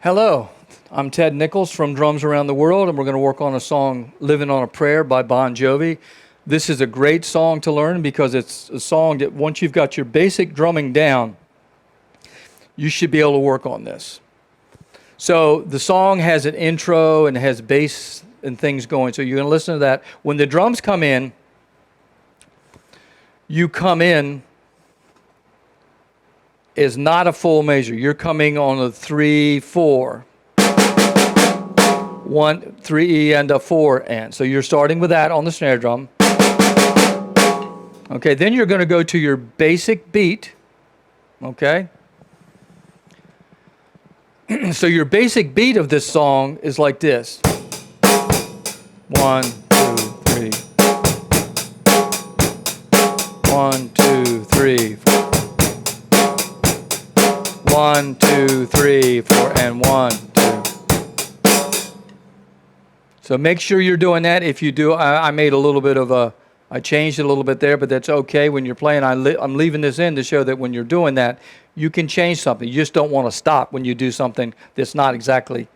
Hello, I'm Ted Nichols from Drums Around the World, and we're going to work on a song, Living on a Prayer by Bon Jovi. This is a great song to learn because it's a song that once you've got your basic drumming down, you should be able to work on this. So the song has an intro and has bass and things going, so you're going to listen to that. When the drums come in, you come in is not a full measure. You're coming on a 3/4. 1, 3 and a 4 and. So you're starting with that on the snare drum. Okay, then you're going to go to your basic beat. Okay? So your basic beat of this song is like this. 1, 2, 3. 1, 2, 3, 4. 1, 2, 3, 4, and 1, 2. So make sure you're doing that. If you do, I made a little bit of I changed it a little bit there, but that's okay. When you're playing, I'm leaving this in to show that when you're doing that, you can change something. You just don't want to stop when you do something that's not exactly.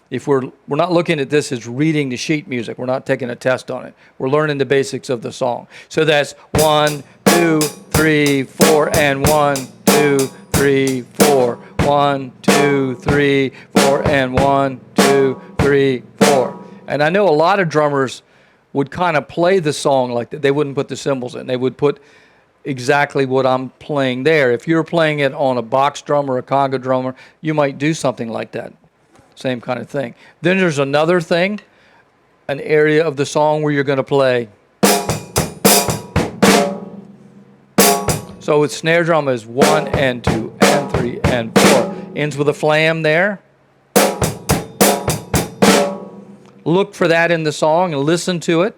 If we're not looking at this as reading the sheet music, we're not taking a test on it. We're learning the basics of the song. So that's 1, 2, 3, 4, and 1, 2, 3, 4. 1, 2, 3, 4, and 1, 2, 3, 4. And I know a lot of drummers would kind of play the song like that. They wouldn't put the cymbals in. They would put exactly what I'm playing there. If you're playing it on a box drum or a conga drummer, you might do something like that. Same kind of thing. Then there's another thing, an area of the song where you're going to play. So with snare drum is 1 and 2 and 3 and 4. Ends with a flam there. Look for that in the song and listen to it.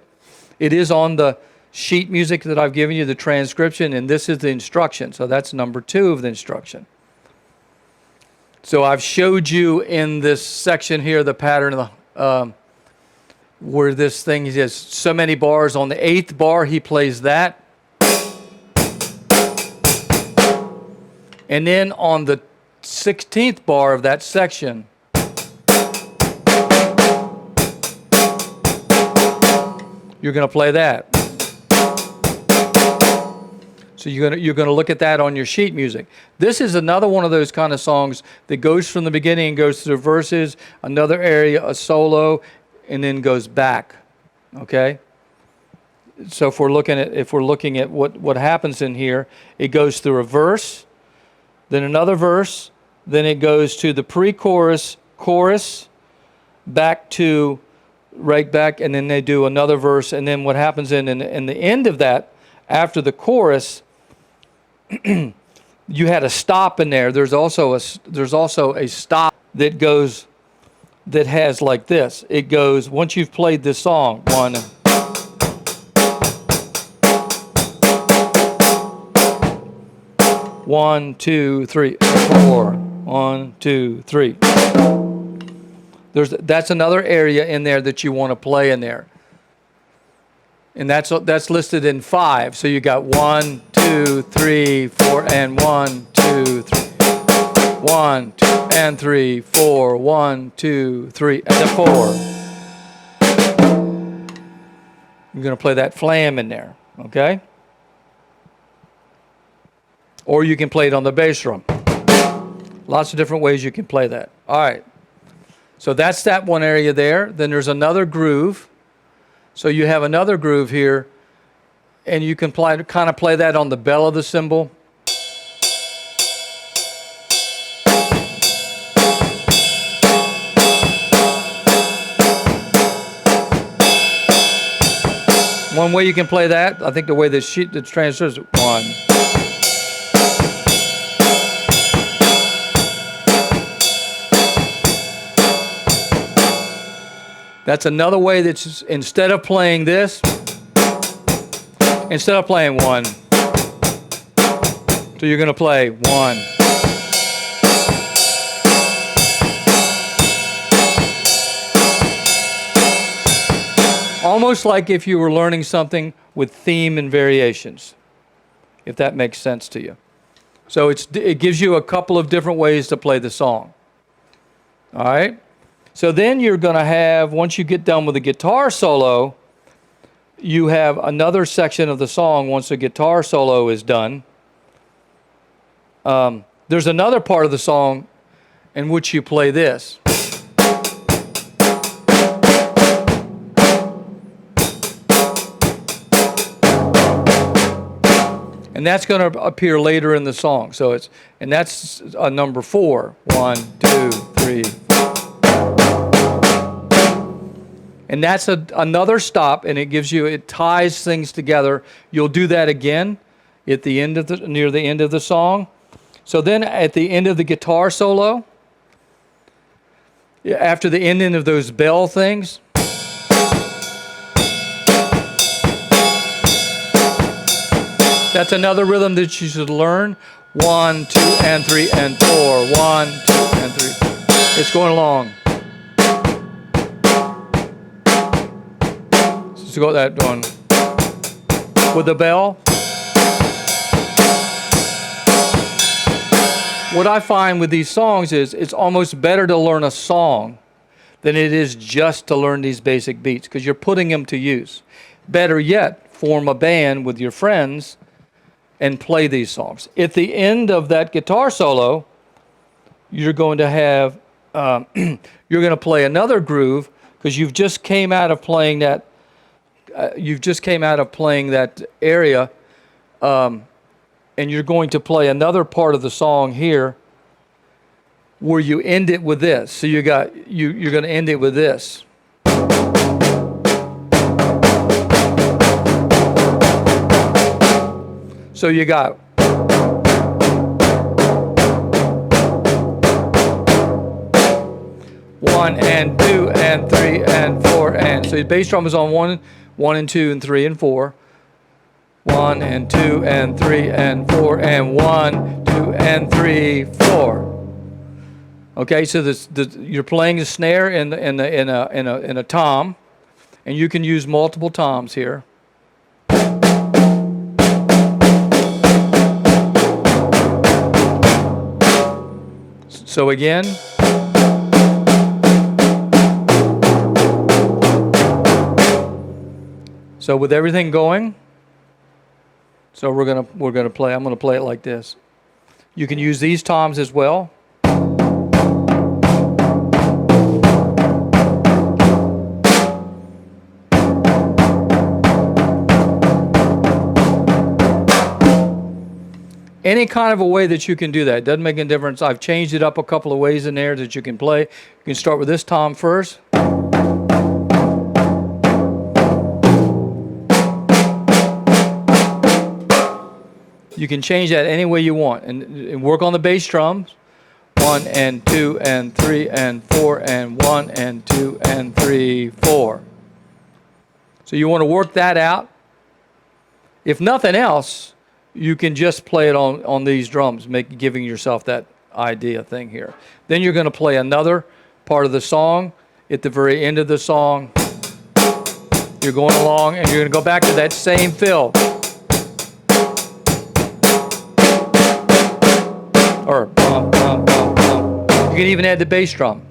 It is on the sheet music that I've given you, the transcription, and this is the instruction. So that's number 2 of the instruction. So I've showed you in this section here the pattern of the, where this thing is so many bars. On the 8th bar, he plays that. And then on the 16th bar of that section, you're going to play that. So you're going to look at that on your sheet music. This is another one of those kind of songs that goes from the beginning and goes to the verses, another area, a solo, and then goes back. Okay? So if we're looking at what happens in here, it goes through a verse, then another verse, then it goes to the pre-chorus, chorus, back to right back, and then they do another verse, and then what happens in the end of that, after the chorus, you had a stop in there. There's also a stop that goes, that has like this. It goes, once you've played this song, 1, 1, 2, 3, 4. 1, 2, 3. That's another area in there that you want to play in there. And that's listed in 5. So you got 1, 2, 3, 4, and 1, 2, 3. 1, 2, and 3, 4. 1, 2, 3, and a 4. You're going to play that flam in there, okay? Or you can play it on the bass drum. Lots of different ways you can play that. All right. So that's that one area there. Then there's another groove. So you have another groove here, and you can kind of play that on the bell of the cymbal. One way you can play that, I think the way the transfers 1. That's another way that's, instead of playing this, instead of playing 1, so you're going to play 1. Almost like if you were learning something with theme and variations, if that makes sense to you. So it gives you a couple of different ways to play the song. All right. So then you're going to have, once you get done with the guitar solo, you have another section of the song once the guitar solo is done. There's another part of the song in which you play this. And that's going to appear later in the song. So and that's a number 4. 1, 2, 3. And that's another stop, and it ties things together. You'll do that again at the end of near the end of the song. So then at the end of the guitar solo, after the ending of those bell things, that's another rhythm that you should learn. 1, 2, and 3, and 4. 1, 2, and 3. It's going along. So go that one with the bell. What I find with these songs is it's almost better to learn a song than it is just to learn these basic beats, because you're putting them to use. Better yet, form a band with your friends and play these songs. At the end of that guitar solo, you're going to have you're going to play another groove, because you've just came out of playing that area, and you're going to play another part of the song here where you end it with this. So you're going to end it with this. So you got 1 and 2 and 3 and 4 and so the bass drum is on 1 and 2 and 3 and 4. 1 and 2 and 3 and 4 and 1, 2 and 3, 4. Okay, so you're playing the snare in a tom, and you can use multiple toms here. So again, so with everything going, so we're gonna play. I'm gonna play it like this. You can use these toms as well. Any kind of a way that you can do that. It doesn't make any difference. I've changed it up a couple of ways in there that you can play. You can start with this tom first. You can change that any way you want and work on the bass drums. 1 and 2 and 3 and 4 and 1 and 2 and 3, 4. So you want to work that out. If nothing else, you can just play it on these drums, giving yourself that idea thing here. Then you're going to play another part of the song. At the very end of the song, you're going along and you're going to go back to that same fill. Or bum, bum, bum, bum. You can even add the bass drum.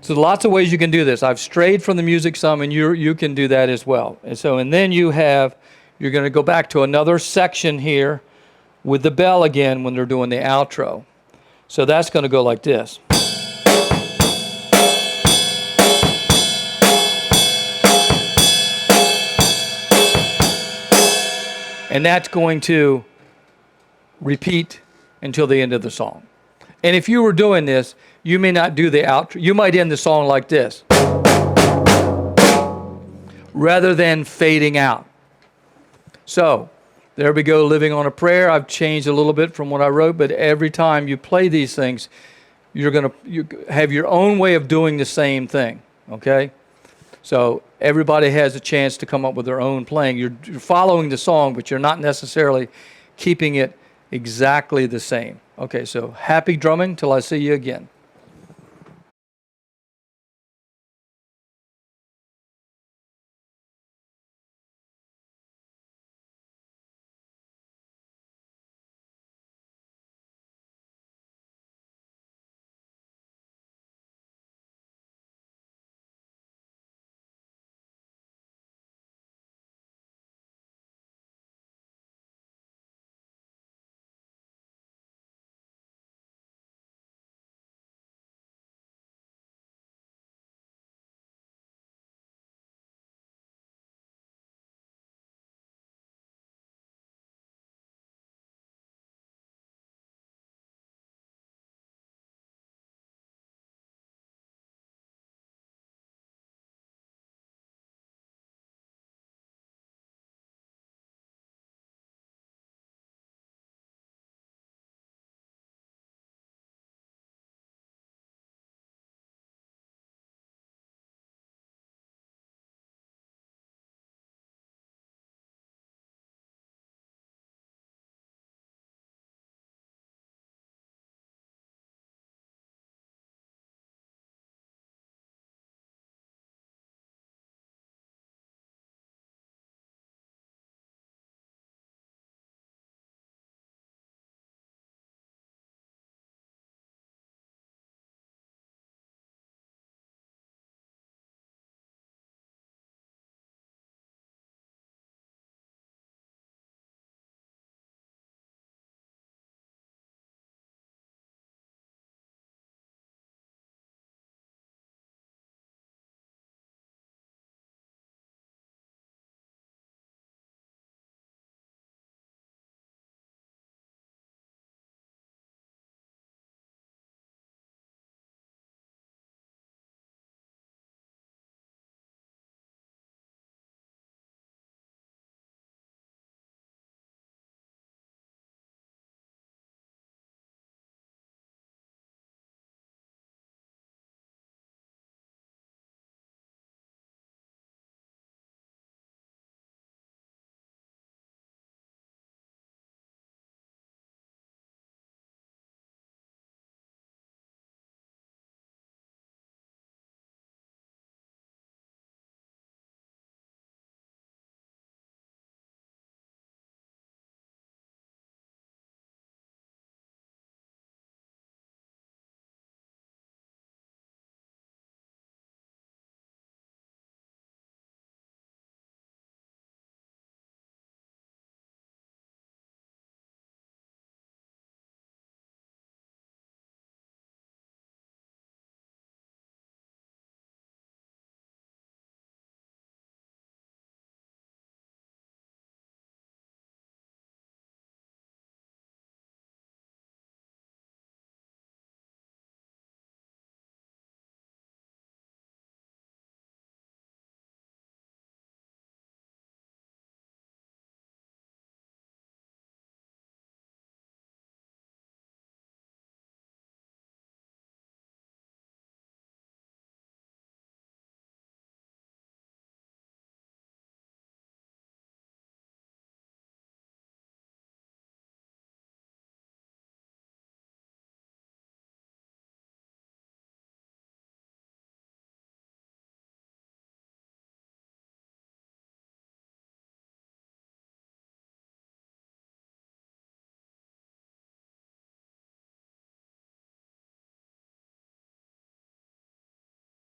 So lots of ways you can do this. I've strayed from the music some, and you can do that as well. And then you're going to go back to another section here with the bell again when they're doing the outro. So that's going to go like this. And that's going to repeat until the end of the song. And if you were doing this, you may not do the outro. You might end the song like this, rather than fading out. So there we go, Living on a Prayer. I've changed a little bit from what I wrote, but every time you play these things, you have your own way of doing the same thing, okay? So everybody has a chance to come up with their own playing. You're following the song, but you're not necessarily keeping it exactly the same. Okay, so happy drumming till I see you again.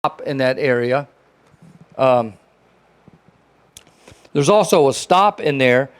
stop in that area. There's also a stop in there